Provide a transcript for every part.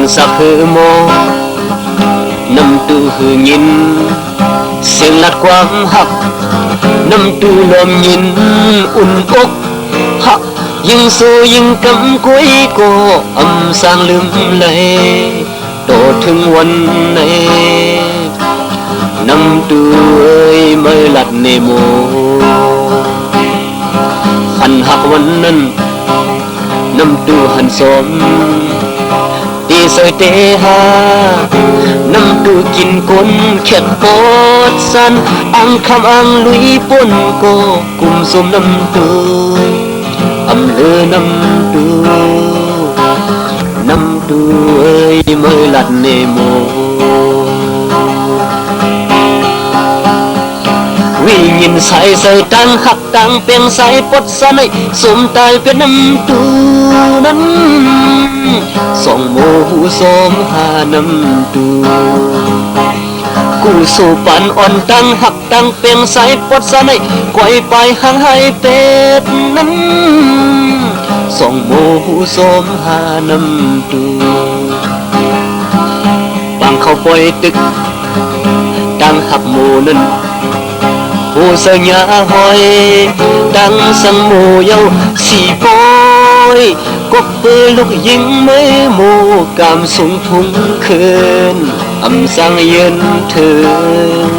sắc hư mô năm tu hư nhìn xiên lạt quang hắc năm tu lom nhìn un ốc hắc nhưng su nhưng cấm cuối cô âm sang lưng lấy tổ thương quân này năm tu ơi mới lạt nề mô hành hắcวันนั้นนำดูหันสมตีใส่เตหานำดูกินก้นเข็ดปอดสันอังคำอังลุยป่นโกกุมสมนำดูอำเลอนำดูเอ้ยเมื่อลัดเนโมวิญินใส่ใส่ตังหักตังเป็นใส่ปดสะในสมตายเป็นน้ำตูนั้นส่องโมหูสมหาน้ำตูกูสู่ปันอ่อนตังหักตังเป็นใส่ปดสะในไกวไปห่างให้เป็ดนั้นส่องโมหูสมหาน้ำตูปังเข้าปล่อยตึกตังหักโมนั้นผู้เสียหอยดังสังโมเยาสีปอยกบเปือลูกยิงไม่โมกามสูงทุ่งคืนอำสังเย็นเถิน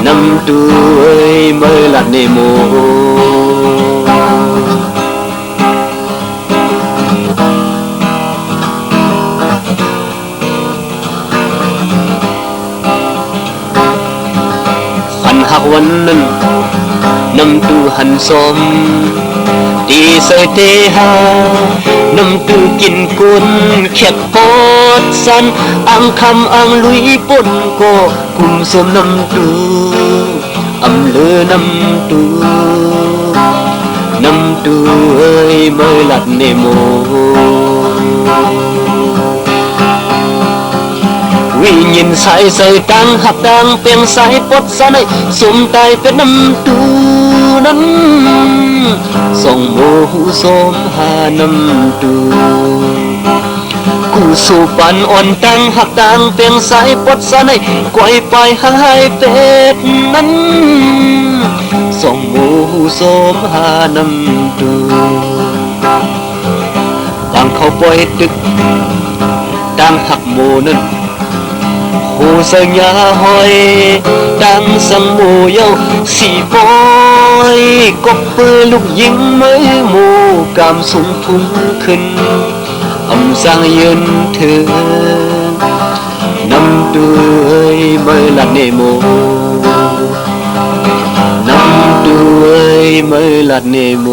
นำตัวเอ้ยเมื่อลัดเนโมหักวันนั้นนำตูหันสมตีใส่เตหานำตูกินกุนเข็ดปอดสันอังคำอังลุยป่นโกกุมสมนำตูอำเลอนำตูเอ้ยเมื่อลัดเนโมวิญินใส่ใส่ตังหักตังเป็นสายปดสะในสมตายเป็นน้ำตูนั้นส่องโมหูสมหาน้ำตูกูสู่ปันอ่อนตังหักตังเป็นสายปดสะในไกวไปห่างให้เป็ดนั้นส่องโมหูสมหาน้ำตูบางเขาปล่อยตึกตังหักโมนั้นผู้เสียหอยดังสังโมเยาสีปอยกบเปือลูกยิงไม่โมกามสูงทุ่งขึ้นอำสังเย็นเถินนำตัวเอ้ยเมื่อลัดเนโมนำตัวเอ้ยเมื่อลัดเนโม